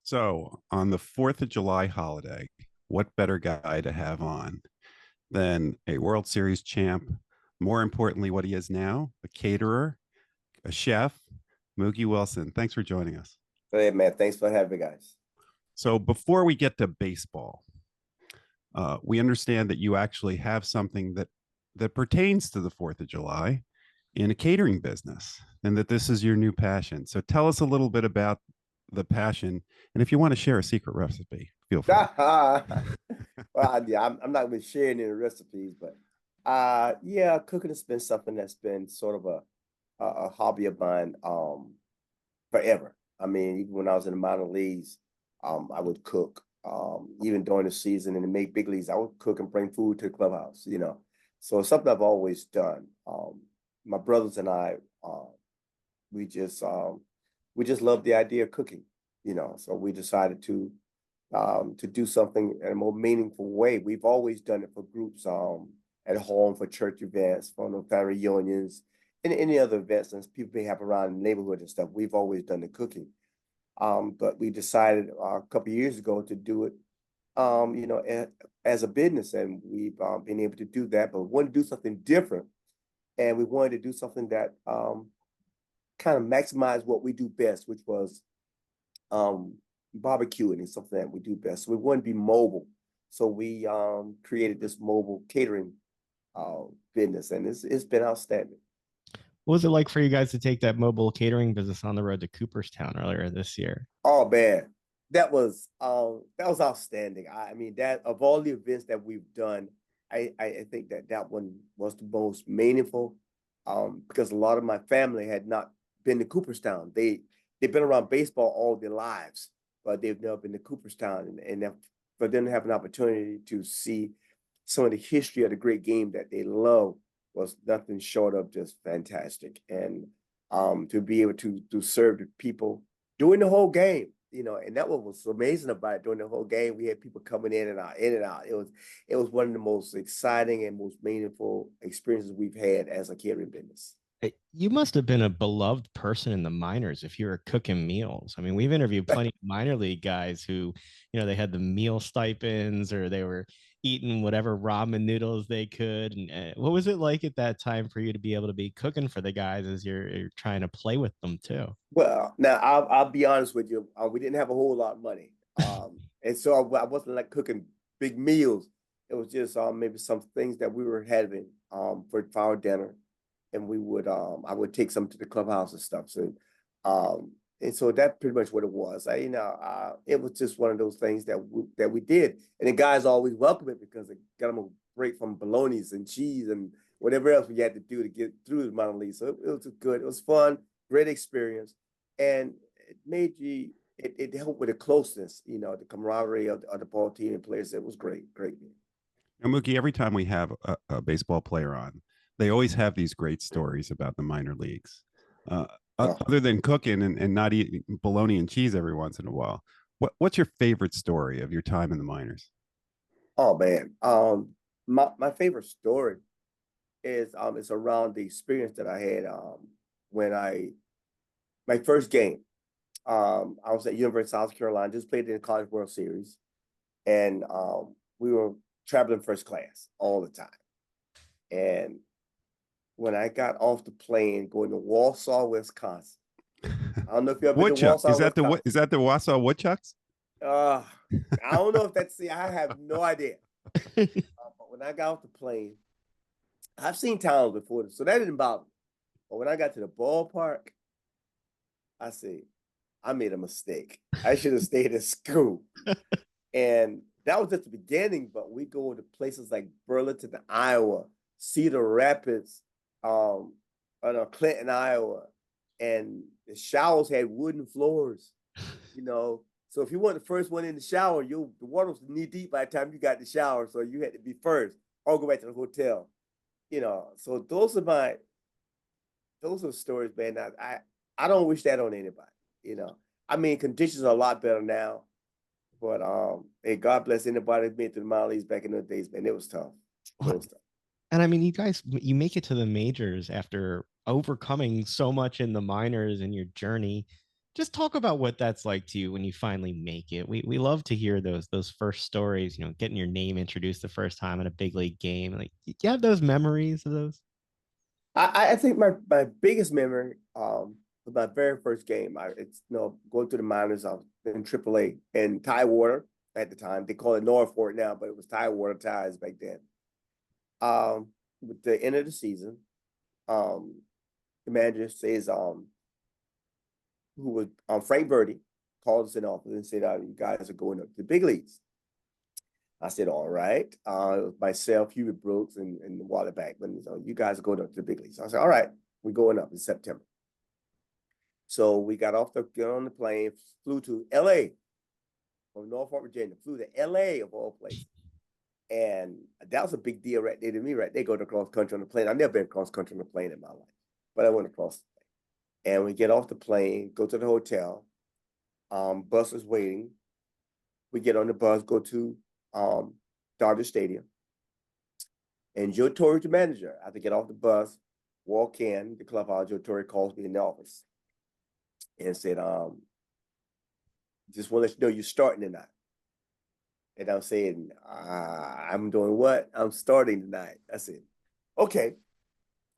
So, on the 4th of July holiday, what better guy to have on than a World Series champ? More importantly, what he is now, a caterer, a chef, Mookie Wilson. Thanks for joining us. Hey man, thanks for having me, guys. So, before we get to baseball, we understand that you actually have something that pertains to the 4th of July in a catering business and that this is your new passion. So, tell us a little bit about the passion. And if you want to share a secret recipe, feel free. Yeah, I'm not going to share any recipes, but yeah, cooking has been something that's been sort of a hobby of mine forever. I mean, even when I was in the minor leagues, I would cook. Even during the season in the make big leagues, I would cook and bring food to the clubhouse. So it's something I've always done. My brothers and I, we just we just love the idea of cooking. So we decided to do something in a more meaningful way. We've always done it for groups at home, for church events, for family reunions, and any other events that people may have around the neighborhood and stuff. We've always done the cooking. But we decided a couple of years ago to do it, as a business, and we've been able to do that. But we wanted to do something different, and we wanted to do something that kind of maximize what we do best, which was barbecuing is something that we do best. So we want to be mobile. So we created this mobile catering business, and it's been outstanding. What was it like for you guys to take that mobile catering business on the road to Cooperstown earlier this year? Oh man, that was outstanding. I mean, that of all the events that we've done, I think that one was the most meaningful, because a lot of my family had not been to Cooperstown. They've been around baseball all their lives, but they've never been to Cooperstown, and for them to have an opportunity to see some of the history of the great game that they love was nothing short of just fantastic. And to be able to serve the people during the whole game, and that what was amazing about it. During the whole game, we had people coming in and out, in and out. It was one of the most exciting and most meaningful experiences we've had as a catering business. You must have been a beloved person in the minors if you were cooking meals. I mean, we've interviewed plenty of minor league guys who, they had the meal stipends or they were eating whatever ramen noodles they could. And what was it like at that time for you to be able to be cooking for the guys as you're trying to play with them too? Well, now I'll be honest with you. We didn't have a whole lot of money, and so I wasn't like cooking big meals. It was just maybe some things that we were having for our dinner, and I would take some to the clubhouse and stuff. So, and so that's pretty much what it was. It was just one of those things that we did, and the guys always welcome it because it got them a break from bolognas and cheese and whatever else we had to do to get through the minor league. So it was good. It was fun, great experience, and it made you. It helped with the closeness, the camaraderie of the ball team and players. It was great, great. Now, Mookie, every time we have a baseball player on, they always have these great stories about the minor leagues. Other than cooking and not eating bologna and cheese every once in a while, what's your favorite story of your time in the minors? Oh man, my favorite story is it's around the experience that I had when my first game. I was at University of South Carolina, just played in the College World Series, and we were traveling first class all the time. And when I got off the plane going to Wausau, Wisconsin, I don't know if you ever been to Woodchuck. Wausau, Wisconsin. Is that the Wausau Woodchucks? I don't know if that's I have no idea. But when I got off the plane, I've seen towns before, so that didn't bother me. But when I got to the ballpark, I said, I made a mistake. I should have stayed at school. And that was at the beginning, but we go to places like Burlington, Iowa, Cedar Rapids, Clinton, Iowa, and the showers had wooden floors, So if you weren't the first one in the shower, the water was knee deep by the time you got in the shower, so you had to be first or go back to the hotel. So those are stories, man. I don't wish that on anybody. I mean, conditions are a lot better now, but hey, God bless anybody that made it to the minor leagues back in those days, man. It was tough. It was tough. And I mean, you make it to the majors after overcoming so much in the minors in your journey. Just talk about what that's like to you when you finally make it. We love to hear those first stories, you know, getting your name introduced the first time in a big league game. Like, do you have those memories of those? I think my biggest memory was my very first game. It's going through the minors. I was in AAA in Tidewater at the time. They call it Norfolk now, but it was Tidewater Ties back then. With the end of the season, the manager says who was Frank Birdie called us in office and said, "You guys are going up to the big leagues." I said, "All right." It was myself, Hubert Brooks, and Wally Backman. So you guys are going up to the big leagues. I said, "All right, we're going up in September." So we got on the plane, flew to LA from Norfolk, Virginia, flew to LA of all places. And that was a big deal right there to me, right? They go to cross country on the plane. I've never been cross country on the plane in my life, but I went across the plane. And we get off the plane, go to the hotel. Bus is waiting. We get on the bus, go to Dodger Stadium. And Joe Torre, the manager, I have to get off the bus, walk in the clubhouse. Joe Torre calls me in the office and said, "Just want to let you know you're starting tonight." And I'm saying, "I'm doing what? I'm starting tonight." I said, "Okay,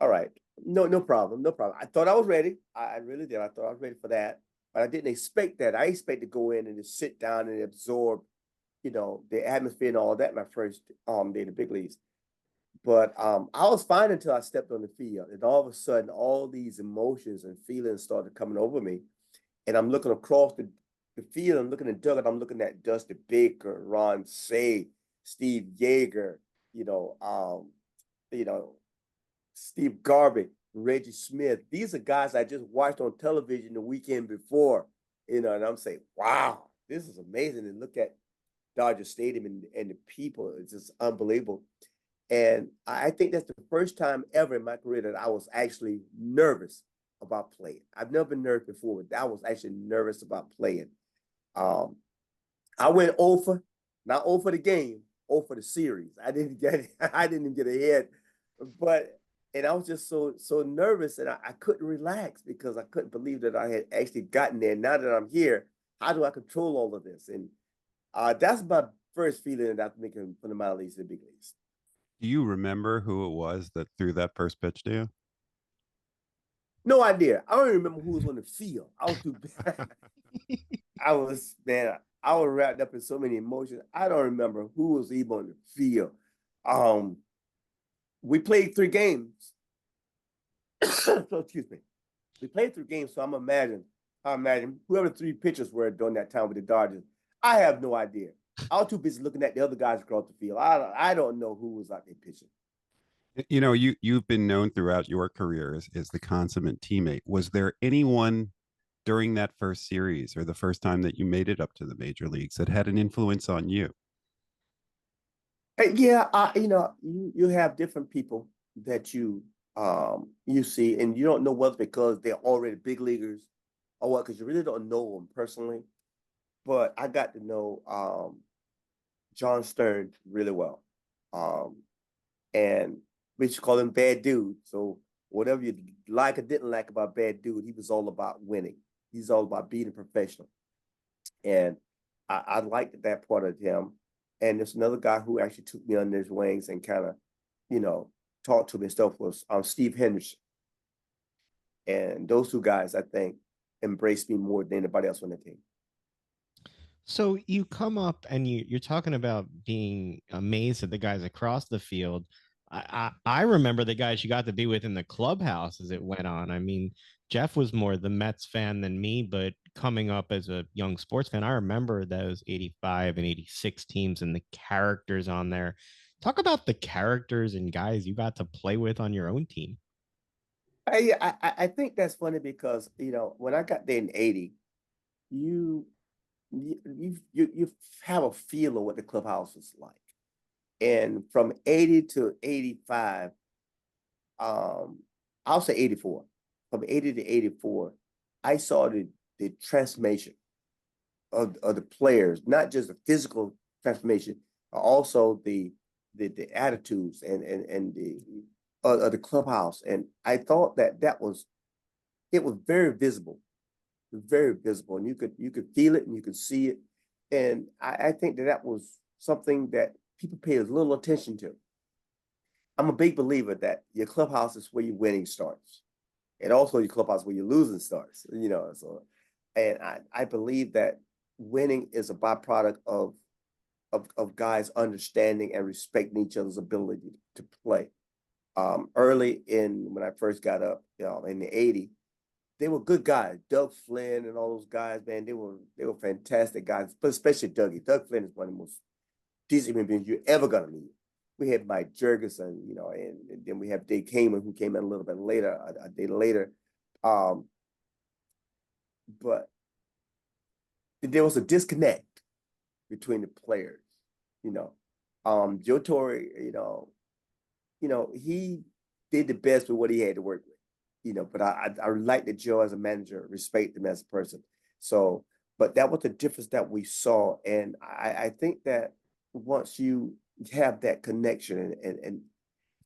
all right, no problem, no problem." I thought I was ready. I really did. I thought I was ready for that, but I didn't expect that. I expected to go in and just sit down and absorb, the atmosphere and all that. My first day in the big leagues, but I was fine until I stepped on the field, and all of a sudden, all these emotions and feelings started coming over me, and I'm looking across the field. I'm looking at Doug, and I'm looking at Dusty Baker, Ron Say, Steve Yeager, you know, you know, Steve Garvey, Reggie Smith. These are guys I just watched on television the weekend before, and I'm saying, "Wow, this is amazing." And look at Dodger Stadium and the people. It's just unbelievable. And I think that's the first time ever in my career that I was actually nervous about playing. I've never been nervous before, but I was actually nervous about playing. I went over, not over the game, over the series. I didn't even get ahead, but and I was just so nervous, and I couldn't relax because I couldn't believe that I had actually gotten there. Now that I'm here, how do I control all of this? And that's my first feeling after making from the minor leagues to the big leagues. Do you remember who it was that threw that first pitch to you? No idea. I don't even remember who was on the field. I was too bad. I was wrapped up in so many emotions. I don't remember who was even on the field. We played 3 games. So excuse me. We played 3 games, so I imagine whoever the 3 pitchers were during that time with the Dodgers. I have no idea. I was too busy looking at the other guys across the field. I don't know who was out there pitching. You've been known throughout your career as the consummate teammate. Was there anyone during that first series or the first time that you made it up to the major leagues that had an influence on you? Yeah, you have different people that you see, and you don't know whether because they're already big leaguers or what, because you really don't know them personally. But I got to know John Stern really well, and we should call him Bad Dude. So whatever you like or didn't like about Bad Dude, he was all about winning. He's all about being a professional, and I liked that part of him. And there's another guy who actually took me under his wings and kind of, talked to me and stuff was Steve Henderson. And those 2 guys, I think, embraced me more than anybody else on the team. So you come up and you're talking about being amazed at the guys across the field. I remember the guys you got to be with in the clubhouse as it went on. I mean, Jeff was more the Mets fan than me, but coming up as a young sports fan, I remember those 85 and 86 teams and the characters on there. Talk about the characters and guys you got to play with on your own team. I think that's funny because, when I got there in 80, you have a feel of what the clubhouse is like. And from 80 to 85, I'll say 84. From 80 to 84, I saw the transformation of the players, not just the physical transformation, but also the attitudes and the of the clubhouse. And I thought that it was very visible very visible, and you could feel it and you could see it. And I think that was something that people pay a little attention to. I'm a big believer that your clubhouse is where your winning starts, and also your clubhouse where your losing starts. So, and I believe that winning is a byproduct of guys understanding and respecting each other's ability to play. Early when I first got up, in the '80s, they were good guys. Doug Flynn and all those guys, man, they were fantastic guys, but especially Dougie. Doug Flynn is one of the most decent human beings you're ever gonna meet. We had Mike Jurgensen, and then we have Dave Kamen, who came in a little bit later, a day later. But there was a disconnect between the players. Joe Torre, he did the best with what he had to work with. But I like that Joe as a manager, respect him as a person. So, but that was the difference that we saw, and I think that once you have that connection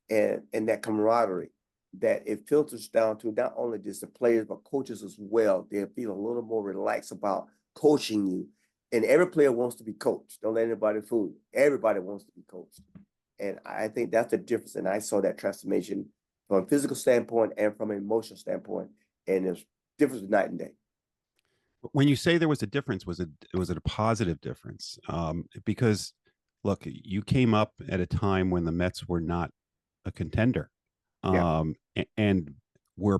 and that camaraderie, that it filters down to not only just the players but coaches as well. They feel a little more relaxed about coaching you, and every player wants to be coached. Don't let anybody fool you. Everybody wants to be coached, and I think that's the difference. And I saw that transformation from a physical standpoint and from an emotional standpoint, and there's difference night and day. When you say there was a difference, was it a positive difference? Because look, you came up at a time when the Mets were not a contender, and were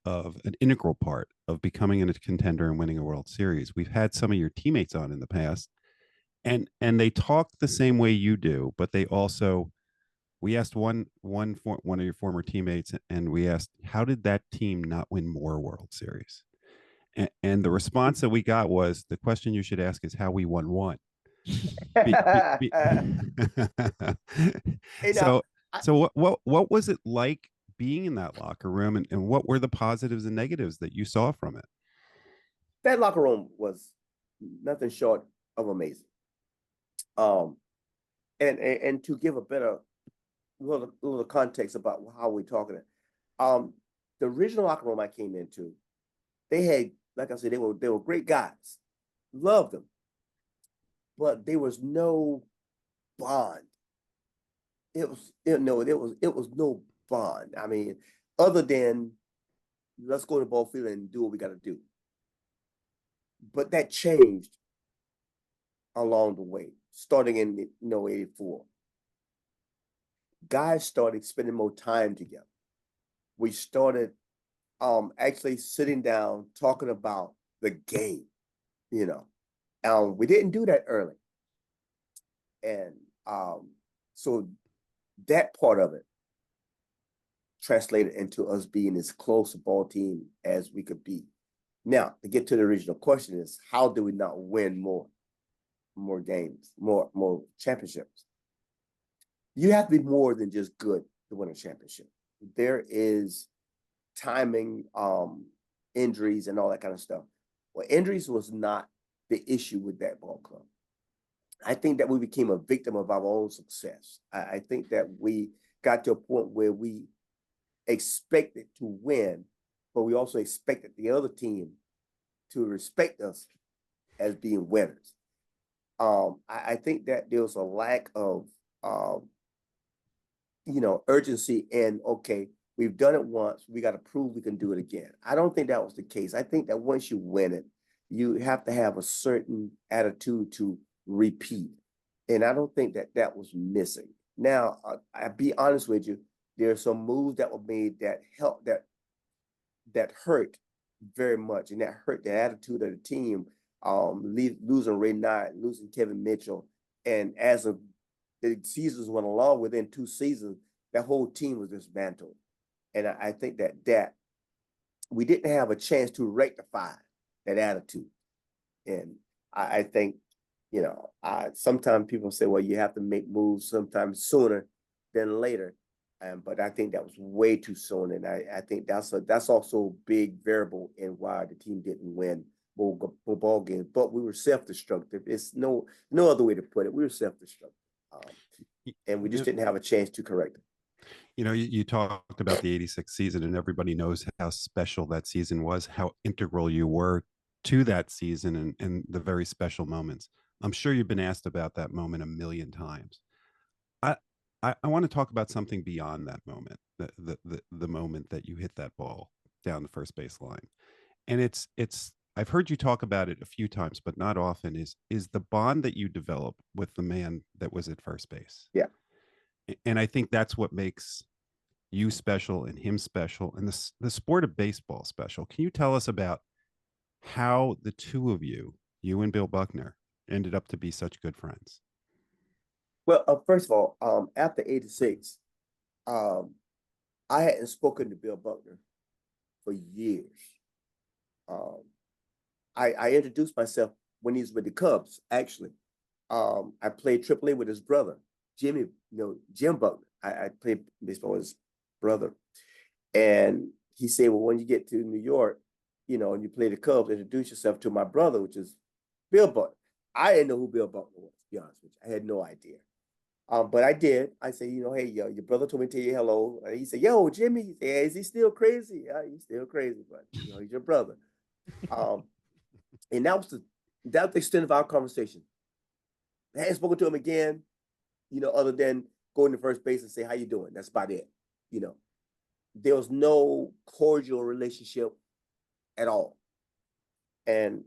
an integral part of becoming a contender and winning a World Series. We've had some of your teammates on in the past, and they talk the same way you do, but they also, we asked one of your former teammates, and we asked, how did that team not win more World Series? And the response that we got was, the question you should ask is how we won one. So what was it like being in that locker room, and what were the positives and negatives that you saw from it? That locker room was nothing short of amazing. And to give a better little context about how we're talking, the original locker room I came into, they had, like I said, they were great guys, loved them, but there was no bond. It was no bond. I mean, other than let's go to the ball field and do what we got to do. But that changed along the way, starting in '84. Guys started spending more time together. We started actually sitting down talking about the game. We didn't do that early, and so that part of it translated into us being as close a ball team as we could be. Now, to get to the original question is, how do we not win more games, more championships? You have to be more than just good to win a championship. There is timing, injuries, and all that kind of stuff. Well, injuries was not the issue with that ball club. I think that we became a victim of our own success. I think that we got to a point where we expected to win, but we also expected the other team to respect us as being winners. I think that there was a lack of, urgency in, okay, we've done it once, we got to prove we can do it again. I don't think that was the case. I think that once you win it, you have to have a certain attitude to repeat. And I don't think that was missing. Now, I'll be honest with you, there are some moves that were made that helped, that hurt very much, and that hurt the attitude of the team. Losing Ray Knight, losing Kevin Mitchell, and as the seasons went along, within 2 seasons, that whole team was dismantled. And I think that we didn't have a chance to rectify that attitude. And I think, sometimes people say, well, you have to make moves sometimes sooner than later. But I think that was way too soon. And I think that's also a big variable in why the team didn't win more ball games. But we were self-destructive. It's no other way to put it. We were self-destructive. And we just didn't have a chance to correct it. You talked about the '86 season, and everybody knows how special that season was, how integral you were to that season and the very special moments. I'm sure you've been asked about that moment a million times. I I want to talk about something beyond that moment, the moment that you hit that ball down the first base line. And it's I've heard you talk about it a few times, but not often, is the bond that you develop with the man that was at first base. Yeah. And I think that's what makes you special and him special and the sport of baseball special. Can you tell us about how the two of you and Bill Buckner, ended up to be such good friends? Well, first of all, after '86, um, I hadn't spoken to Bill Buckner for years. Um, I introduced myself when he was with the Cubs, actually. I played AAA with his brother, Jimmy, Jim Buckner. I played baseball with his brother. And he said, well, when you get to New York, and you play the Cubs, introduce yourself to my brother, which is Bill Buckner. I didn't know who Bill Buckner was, to be honest with you. I had no idea. But I did. I said, hey, yo, your brother told me to tell you hello. And he said, yo, Jimmy. He said, is he still crazy? Yeah, he's still crazy, but he's your brother. And that was the extent of our conversation. I hadn't spoken to him again, other than going to first base and say, how you doing? That's about it. There was no cordial relationship at all. And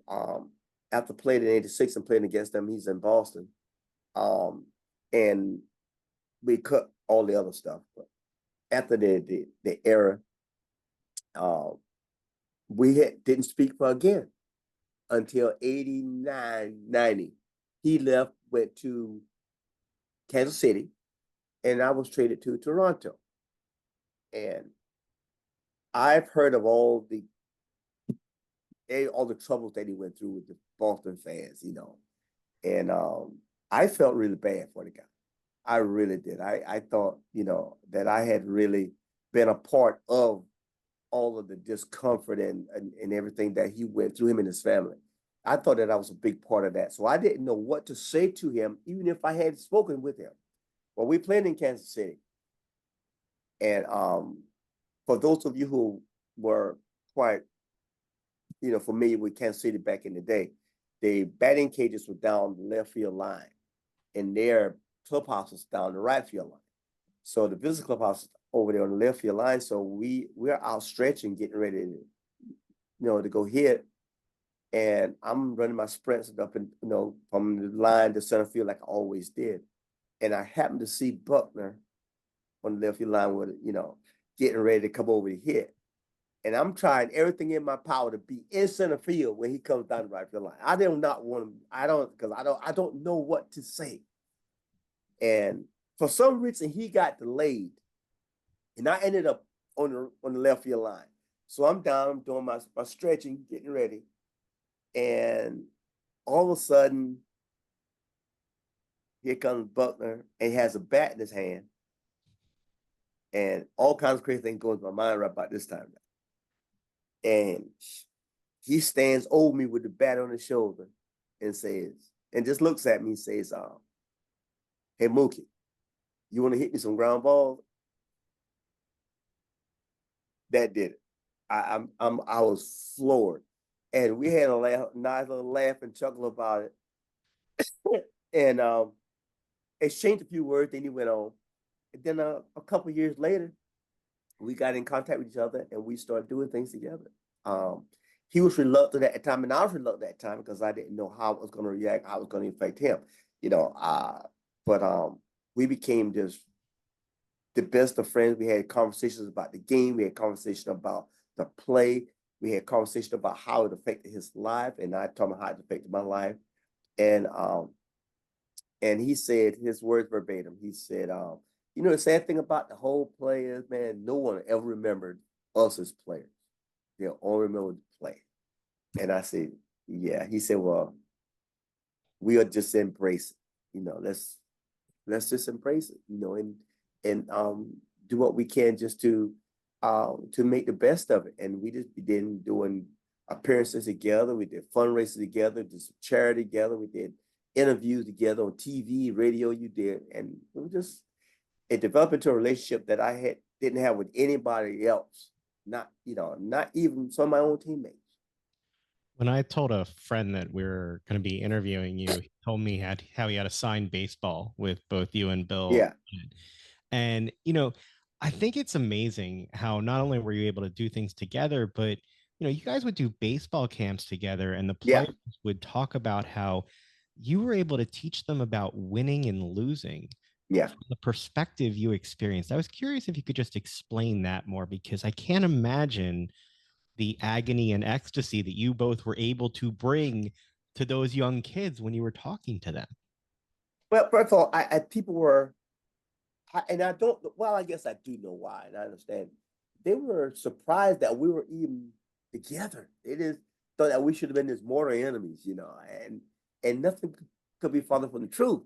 after playing in '86 and playing against them, he's in Boston. And we cut all the other stuff. But after the era, we didn't speak for again until '89, '90. He left, went to Kansas City, and I was traded to Toronto. And I've heard of all the troubles that he went through with the Boston fans, and I felt really bad for the guy. I really did. I thought, that I had really been a part of all of the discomfort and everything that he went through, him and his family. I thought that I was a big part of that. So I didn't know what to say to him, even if I had spoken with him. Well, we played in Kansas City. And for those of you who were quite, familiar with Kansas City back in the day, the batting cages were down the left field line, and their clubhouse was down the right field line. So the visitor clubhouse over there on the left field line. So we're out stretching, getting ready to go hit. And I'm running my sprints up and from the line to center field like I always did. And I happened to see Buckner on the left field line with getting ready to come over to hit. And I'm trying everything in my power to be in center field when he comes down the right field line. I don't know what to say. And for some reason he got delayed. And I ended up on the left field line. So I'm down, I'm doing my stretching, getting ready. And all of a sudden, here comes Buckner, and he has a bat in his hand. And all kinds of crazy things go into my mind right about this time. And he stands over me with the bat on his shoulder and just looks at me and says, hey, Mookie, you want to hit me some ground balls? That did it. I was floored. And we had a nice little laugh and chuckle about it. And exchanged a few words, then he went on. And then a couple of years later, we got in contact with each other and we started doing things together. He was reluctant at the time, and I was reluctant at the time because I didn't know how I was going to react, how it was going to affect him, but we became just the best of friends. We had conversations about the game. We had conversations about the play. We had conversations about how it affected his life, and I told him how it affected my life. And he said his words verbatim. He said, the sad thing about the whole play is, man, no one ever remembered us as players. They only remember the play. And I said, yeah. He said, well, we'll just embrace it. Let's just embrace it, and do what we can just to make the best of it. And we just began doing appearances together. We did fundraisers together, did some charity together. We did interviews together on TV, radio. You did, and it developed into a relationship that I didn't have with anybody else. Not even some of my own teammates. When I told a friend that we were going to be interviewing you, he told me how he had a signed baseball with both you and Bill. Yeah, And, I think it's amazing how not only were you able to do things together, but, you guys would do baseball camps together and the yeah, players would talk about how you were able to teach them about winning and losing yeah. from the perspective you experienced. I was curious if you could just explain that more because I can't imagine the agony and ecstasy that you both were able to bring to those young kids when you were talking to them. Well, first of all, people were, and I don't. Well, I guess I do know why, and I understand. They were surprised that we were even together. They just thought that we should have been his mortal enemies, and nothing could be farther from the truth.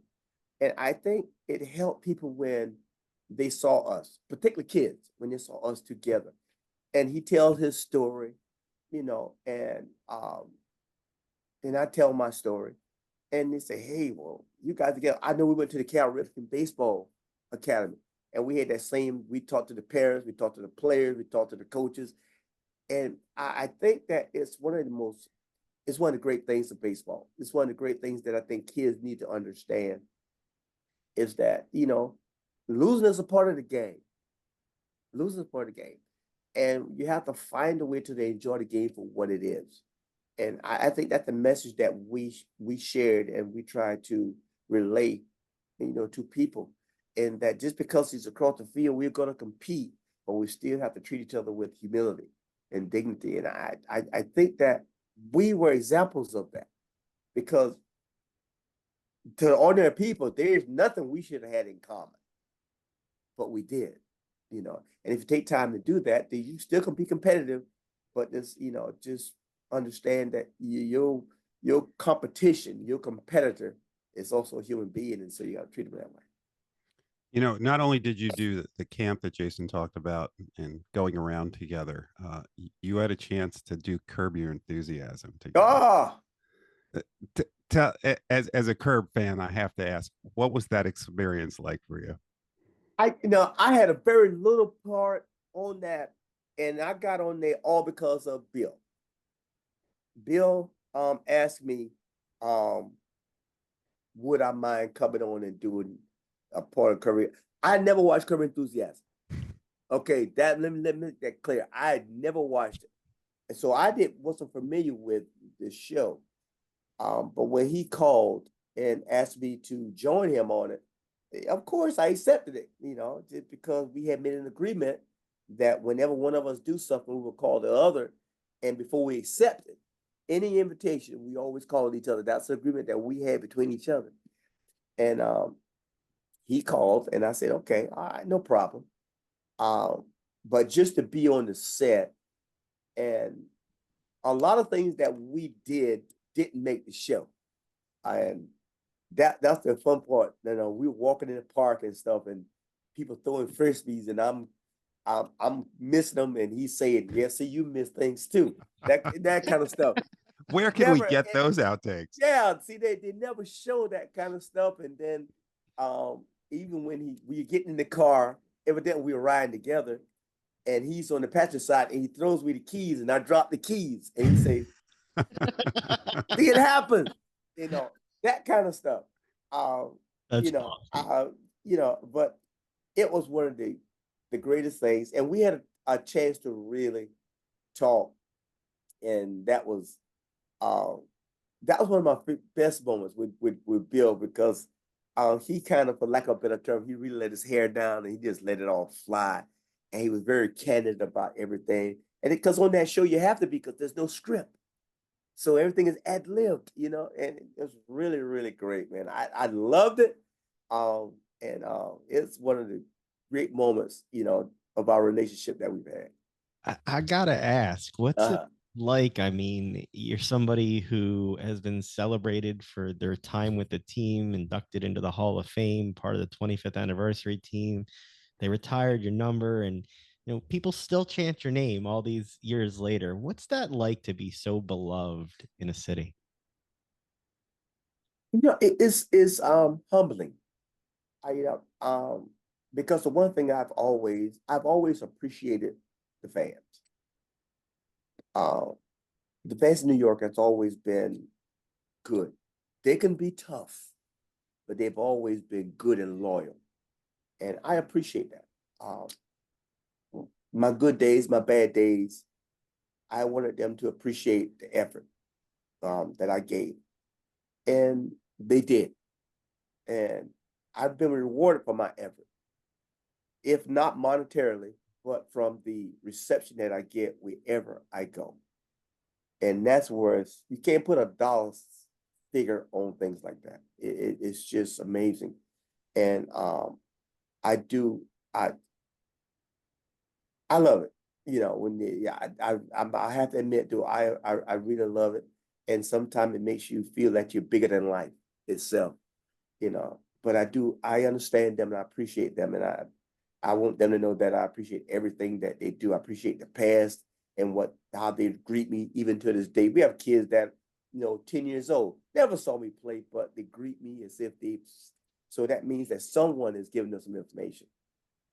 And I think it helped people when they saw us, particularly kids, when they saw us together. And he tells his story, and I tell my story. And they say, hey, well, you guys together. I know we went to the Cal Ripken Baseball Academy, and we had that same, we talked to the parents, we talked to the players, we talked to the coaches. And I think that it's one of the great things of baseball. It's one of the great things that I think kids need to understand is that, losing is a part of the game. Losing is a part of the game. And you have to find a way to enjoy the game for what it is. And I think that's the message that we shared and we try to relay, to people. And that just because he's across the field, we're going to compete, but we still have to treat each other with humility and dignity. And I think that we were examples of that because to ordinary people, there's nothing we should have had in common, but we did, And if you take time to do that, then you still can be competitive, but this, just understand that your competition, your competitor is also a human being, and so you got to treat them that way. Not only did you do the camp that Jason talked about and going around together, you had a chance to do Curb Your Enthusiasm together. Oh, As a Curb fan, I have to ask, what was that experience like for you? I had a very little part on that, and I got on there all because of Bill. Bill asked me, would I mind coming on and doing a part of Curb? I never watched Curb Enthusiasm. Okay, let me make that clear. I had never watched it, and so wasn't familiar with the show. But when he called and asked me to join him on it, of course I accepted it. Just because we had made an agreement that whenever one of us do something, we will call the other, and before we accept it, any invitation, we always call each other. That's the agreement that we had between each other. And he called, and I said, okay, all right, no problem. But just to be on the set, and a lot of things that we didn't make the show. And that's the fun part. We were walking in the park and stuff, and people throwing frisbees, and I'm missing them, and he's saying, "Yeah, see, you miss things too." That kind of stuff. Where can we get those outtakes? Yeah, see, they never show that kind of stuff. And then, even when we getting in the car, evidently we were riding together, and he's on the passenger side, and he throws me the keys, and I drop the keys, and he say, "See, it happens," that kind of stuff. That's But it was one of the greatest things, and we had a chance to really talk, and that was one of my best moments with Bill because he kind of, for lack of a better term, he really let his hair down and he just let it all fly, and he was very candid about everything. And because on that show you have to be, because there's no script. So everything is ad-libbed, and it was really, really great, man. I loved it. And it's one of the great moments, of our relationship that we've had. I gotta ask, what's it like? I mean, you're somebody who has been celebrated for their time with the team, inducted into the Hall of Fame, part of the 25th anniversary team. They retired your number, and people still chant your name all these years later. What's that like to be so beloved in a city? It's humbling. Because the one thing I've always appreciated the fans. the fans in New York has always been good. They can be tough, but they've always been good and loyal. And I appreciate that. My good days, my bad days, I wanted them to appreciate the effort that I gave. And they did. And I've been rewarded for my effort, if not monetarily, but from the reception that I get wherever I go. And that's where you can't put a dollar figure on things like that. It's just amazing. And I do, I love it. You know, when I have to admit, though, I really love it. And sometimes it makes you feel that you're bigger than life itself, you know. But I understand them and I appreciate them. And I want them to know that I appreciate everything that they do. I appreciate the past and how they greet me even to this day. We have kids that, 10 years old, never saw me play, but they greet me as if so that means that someone is giving them some information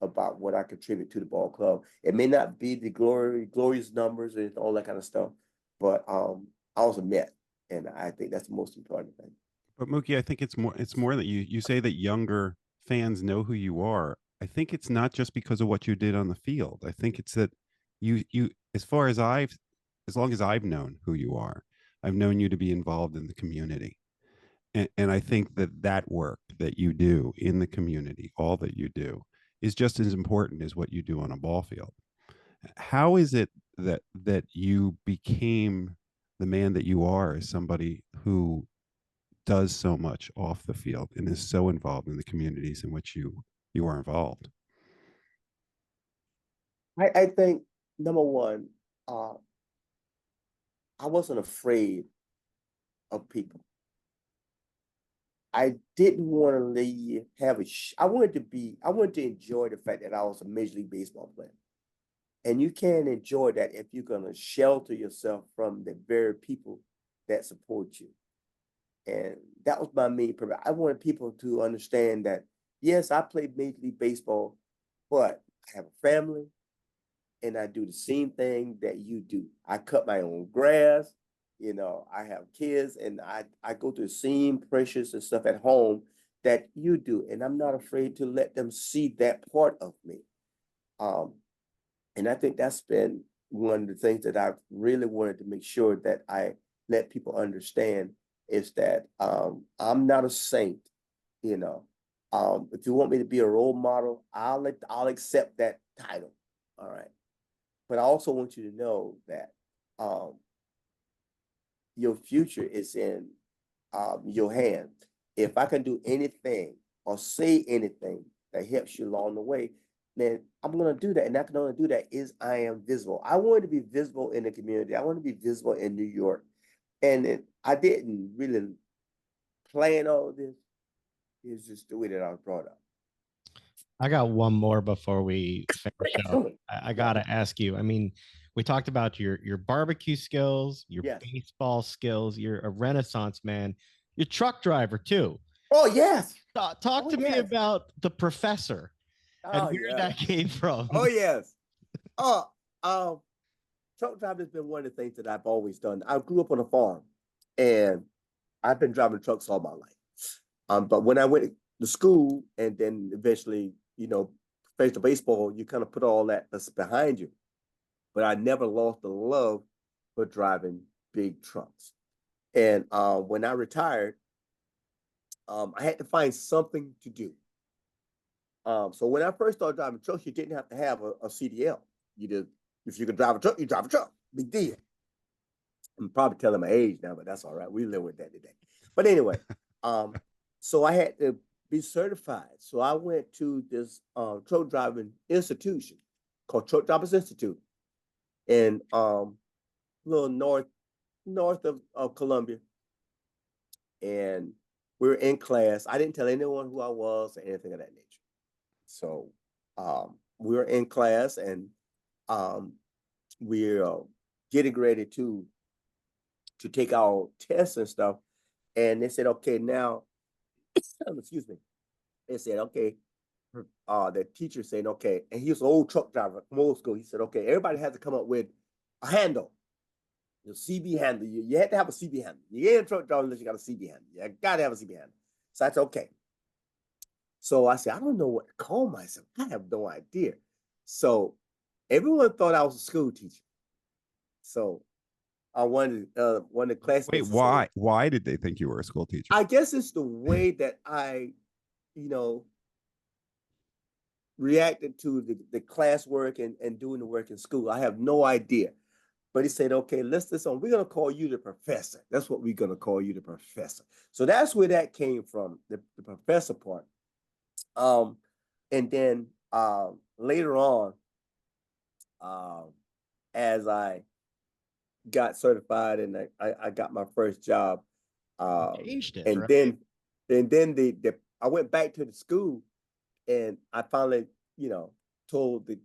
about what I contribute to the ball club. It may not be the glorious numbers and all that kind of stuff, but I also met, and I think that's the most important thing. But Mookie, I think it's more that you say that younger fans know who you are. I think it's not just because of what you did on the field. I think it's that you as long as I've known who you are, I've known you to be involved in the community. And I think that work that you do in the community, all that you do, is just as important as what you do on a ball field. How is it that you became the man that you are as somebody who does so much off the field and is so involved in the communities in which you are involved? I think number one, I wasn't afraid of people. I didn't want to I wanted to enjoy the fact that I was a Major League Baseball player. And you can't enjoy that if you're going to shelter yourself from the very people that support you. And that was my main purpose. I wanted people to understand that, yes, I played Major League Baseball, but I have a family and I do the same thing that you do. I cut my own grass, I have kids and I go through the same pressures and stuff at home that you do. And I'm not afraid to let them see that part of me. And I think that's been one of the things that I've really wanted to make sure that I let people understand is that I'm not a saint, If you want me to be a role model, I'll accept that title. All right. But I also want you to know that your future is in your hands. If I can do anything or say anything that helps you along the way, then I'm going to do that. And I can only do that is I am visible. I wanted to be visible in the community. I want to be visible in New York. And I didn't really plan all of this. It's just the way that I was brought up. I got one more before we finish up. I gotta ask you. I mean, we talked about your barbecue skills, your baseball skills. You're a Renaissance man. You're a truck driver too. Oh yes. Talk to me about the professor and where that came from. Oh yes. Truck driving has been one of the things that I've always done. I grew up on a farm, and I've been driving trucks all my life. But when I went to school and then eventually, professional baseball, you kind of put all that behind you. But I never lost the love for driving big trucks. And when I retired, I had to find something to do. So when I first started driving trucks, you didn't have to have a CDL. If you could drive a truck, you drive a truck. Big deal. I'm probably telling my age now, but that's all right. We live with that today. But anyway, so I had to be certified. So I went to this truck driving institution called Truck Drivers Institute in a little north of Columbia. And we were in class. I didn't tell anyone who I was or anything of that nature. So we were in class and we're getting ready to take our tests and stuff. And they said, okay, now, excuse me. They said, okay, the teacher said, okay, and he was an old truck driver from old school. He said, okay, everybody has to come up with a handle. The CB handle, you had to have a CB handle. You ain't a truck driver unless you got a CB handle. You got to have a CB handle. So I said, okay. So I said, I don't know what to call myself. I have no idea. So everyone thought I was a school teacher. So I wanted one of the classmates. Wait, why? Why did they think you were a school teacher? I guess it's the way that I, reacted to the classwork and doing the work in school. I have no idea. But he said, okay, let's listen. We're going to call you the professor. That's what we're going to call you, the professor. So that's where that came from, the professor part. And then later on, as I got certified and I got my first job, Changed it, and right? then I went back to the school, and I finally, told the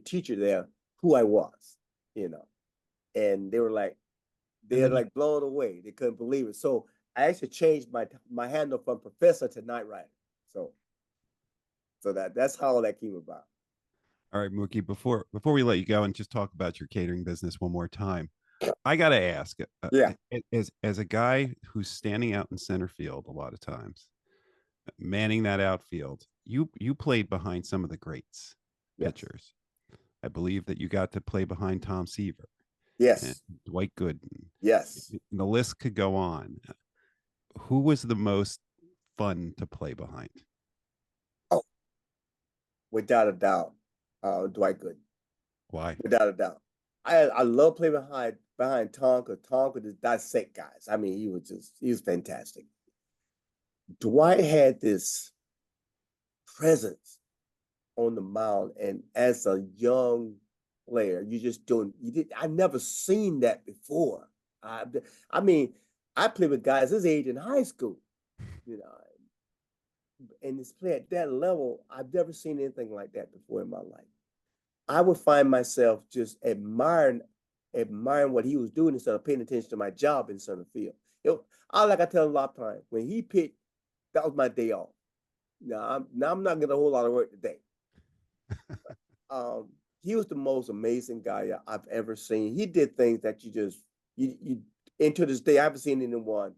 teacher there who I was, and they were like, they're like blown away. They couldn't believe it. So I actually changed my handle from professor to night rider. So that's how that came about. All right, Mookie, before we let you go and just talk about your catering business one more time, I got to ask, Yeah. as a guy who's standing out in center field a lot of times, manning that outfield, you played behind some of the greats pitchers. I believe that you got to play behind Tom Seaver. Yes. Dwight Gooden. Yes. And the list could go on. Who was the most fun to play behind? Oh, without a doubt, Dwight Gooden. Why? Without a doubt. I love playing behind Tom, because Tom could just dissect guys. I mean, he was fantastic. Dwight had this presence on the mound, and as a young player, I never seen that before. I mean, I played with guys his age in high school, and this play at that level, I've never seen anything like that before in my life. I would find myself just admiring what he was doing instead of paying attention to my job in center field. Like I tell a lot of times, when he pitched, that was my day off. Now I'm not getting a whole lot of work today. He was the most amazing guy I've ever seen. He did things that and to this day, I haven't seen anyone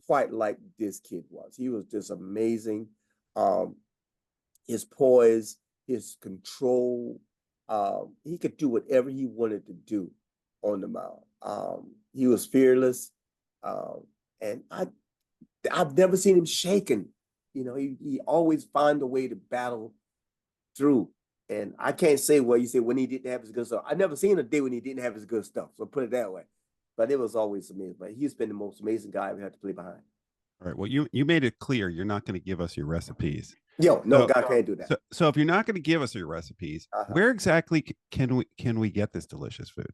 quite like this kid was. He was just amazing. His poise, his control, he could do whatever he wanted to do on the mound. He was fearless, and I've never seen him shaken. He always found a way to battle through. And I can't say you say when he didn't have his good stuff. I never seen a day when he didn't have his good stuff. So put it that way. But it was always amazing. But he's been the most amazing guy we had to play behind. All right. Well, you made it clear you're not going to give us your recipes. No, God can't do that. So if you're not going to give us your recipes, where exactly can we get this delicious food?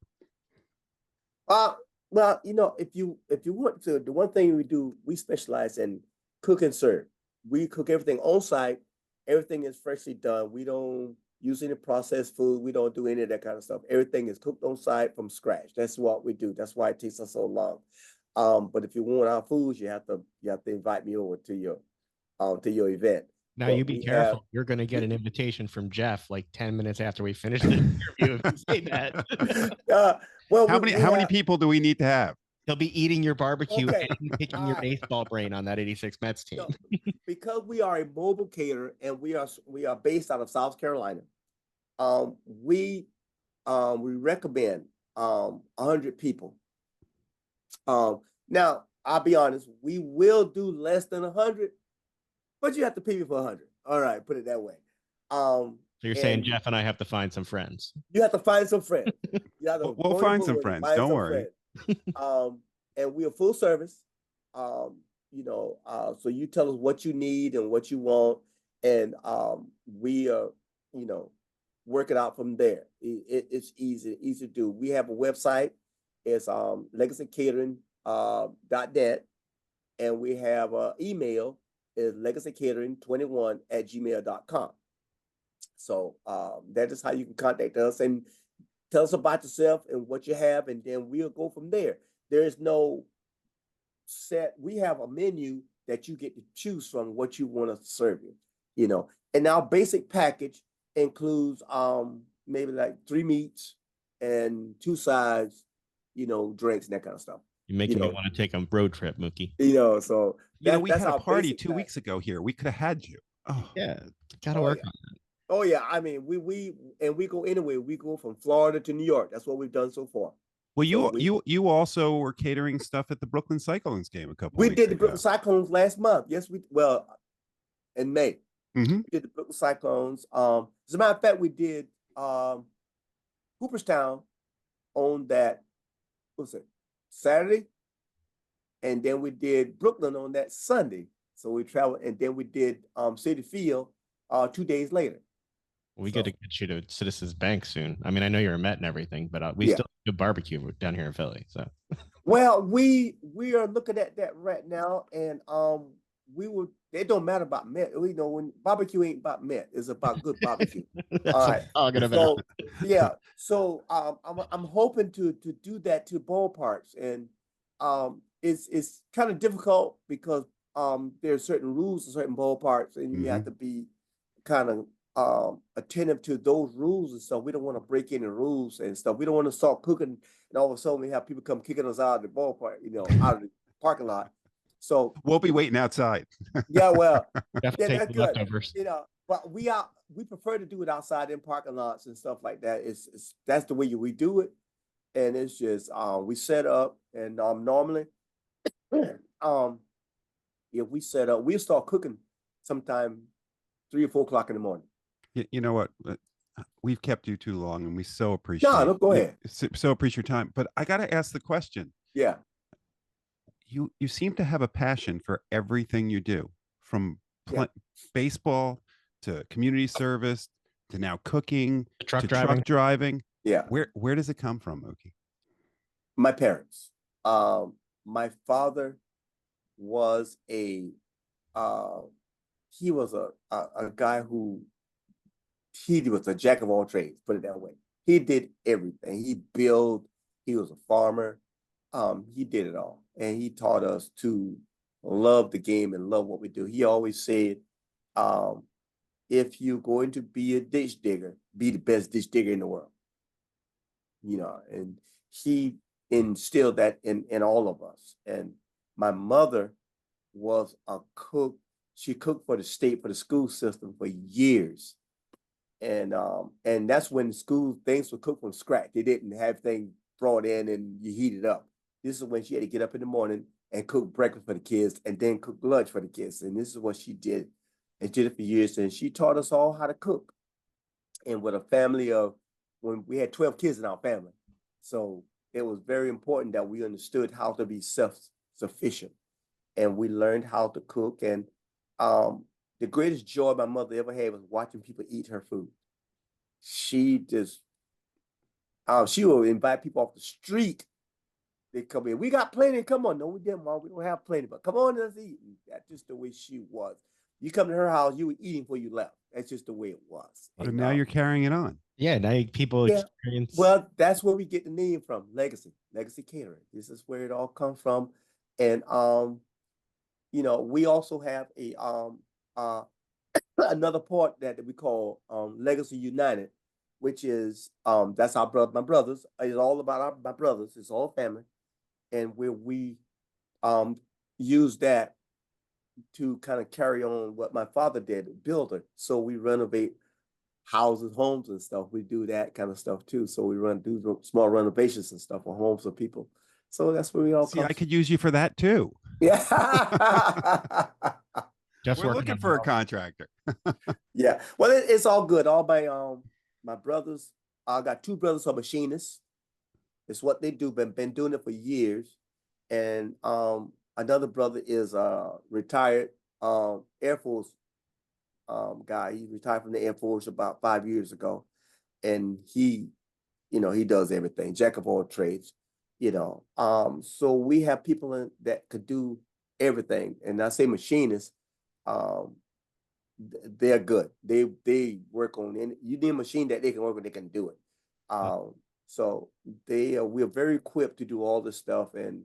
Well, if you want to, the one thing we do, we specialize in cook and serve. We cook everything on site. Everything is freshly done. We don't use any processed food. We don't do any of that kind of stuff. Everything is cooked on site from scratch. That's what we do. That's why it takes us so long. But if you want our foods, you have to invite me over to your event. Now you be careful. You're going to get an invitation from Jeff like 10 minutes after we finish the interview. If you say that. Well, how many people do we need to have? He'll be eating your barbecue and picking your baseball brain on that 86 Mets team. Because we are a mobile caterer and we are based out of South Carolina. We recommend 100 people. Now I'll be honest, we will do less than 100, but you have to pay me for 100. All right, put it that way. So you're saying Jeff and I have to find some friends. You have to find some friends. We'll find some friends. Don't worry. And we are full service. So you tell us what you need and what you want, and we work it out from there. It's easy to do. We have a website. It's legacycatering.net, and we have an email is legacycatering21@gmail.com. So that is how you can contact us and tell us about yourself and what you have, and then we'll go from there. There is no set. We have a menu that you get to choose from what you want us to serve you. And our basic package includes maybe like 3 meats and 2 sides drinks and that kind of stuff. You're making me want to take a road trip, Mookie. So we that's had a our party basic 2 diet. weeks ago here. We could have had you. Oh, Yeah, gotta Oh, work yeah. on that. Oh yeah, I mean we go anywhere. We go from Florida to New York. That's what we've done so far. well, So you also were catering stuff at the Brooklyn Cyclones game a couple we weeks did the ago. Brooklyn Cyclones last month. Yes, in May. Mhm. We did the Brooklyn Cyclones. As a matter of fact, we did Cooperstown on that, what was it, Saturday? And then we did Brooklyn on that Sunday. So we traveled, and then we did Citi Field 2 days later. We got to get you to Citizens Bank soon. I mean, I know you're a Met and everything, but we still do barbecue down here in Philly. So, well, we are looking at that right now, and It don't matter about Met. We know when barbecue ain't about Met, it's about good barbecue. that's all right. What I'm talking about. So yeah, so I'm hoping to do that to ballparks, and it's kind of difficult because there are certain rules in certain ballparks, and you have to be kind of attentive to those rules and stuff. We don't want to break any rules and stuff. We don't want to start cooking and all of a sudden we have people come kicking us out of the ballpark, out of the parking lot. So we'll be waiting outside. Yeah, well, that's good. Leftovers. But we prefer to do it outside in parking lots and stuff like that. That's the way we do it, and it's just we set up and normally, if we set up, we start cooking sometime 3 or 4 o'clock in the morning. You know what? We've kept you too long, and we so appreciate. No, go ahead. So appreciate your time, but I got to ask the question. Yeah. You seem to have a passion for everything you do, from baseball to community service to now cooking truck driving. Yeah. Where does it come from, Mookie? My parents. My father was he was a guy who he was a jack of all trades, put it that way. He did everything. He built, he was a farmer. He did it all. And he taught us to love the game and love what we do. He always said, if you're going to be a ditch digger, be the best ditch digger in the world. And he instilled that in all of us. And my mother was a cook. She cooked for the state, for the school system for years. And that's when things were cooked from scratch. They didn't have things brought in and you heat it up. This is when she had to get up in the morning and cook breakfast for the kids and then cook lunch for the kids. And this is what she did. And did it for years. And she taught us all how to cook. And with a family when we had 12 kids in our family. So it was very important that we understood how to be self-sufficient. And we learned how to cook. And the greatest joy my mother ever had was watching people eat her food. She will invite people off the street. They come in. We got plenty. Come on. No, we didn't, Mom. We don't have plenty, but come on, let's eat. That's just the way she was. You come to her house, you were eating before you left. That's just the way it was. And now you're carrying it on. Yeah, now people experience. Well, that's where we get the name from. Legacy Catering. This is where it all comes from. And we also have another part that we call Legacy United, which is that's my brothers. It's all about my brothers. It's all family, and where we use that to kind of carry on what my father did, builder. So we renovate houses, homes, and stuff. We do that kind of stuff too. So we do small renovations and stuff for homes of people. So that's where we all come. I could use you for that too. Yeah. We're looking for a contractor. Yeah. Well, it's all good. All my brothers. I got 2 brothers who are machinists. It's what they do. Been doing it for years. And another brother is a retired Air Force guy. He retired from the Air Force about 5 years ago. And he does everything, jack of all trades. So we have people that could do everything. And I say machinists, they're good. They work on any, you need a machine that they can work on, they can do it. So we're very equipped to do all this stuff and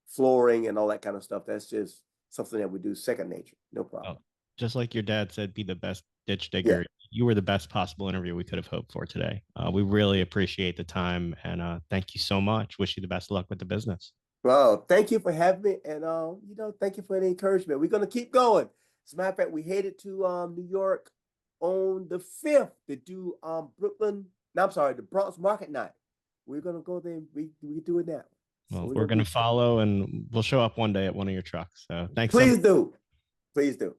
flooring and all that kind of stuff. That's just something that we do second nature. No problem. Just like your dad said, be the best ditch digger. You were the best possible interview we could have hoped for today. We really appreciate the time, and thank you so much. Wish you the best of luck with the business. Well, thank you for having me, and thank you for the encouragement. We're gonna keep going. As a matter of fact, we headed to New York on the 5th to do Brooklyn. No, I'm sorry, the Bronx Market Night. We're gonna go there. We do it now. Well, we're gonna follow, and we'll show up one day at one of your trucks. So thanks. Please do. Please do.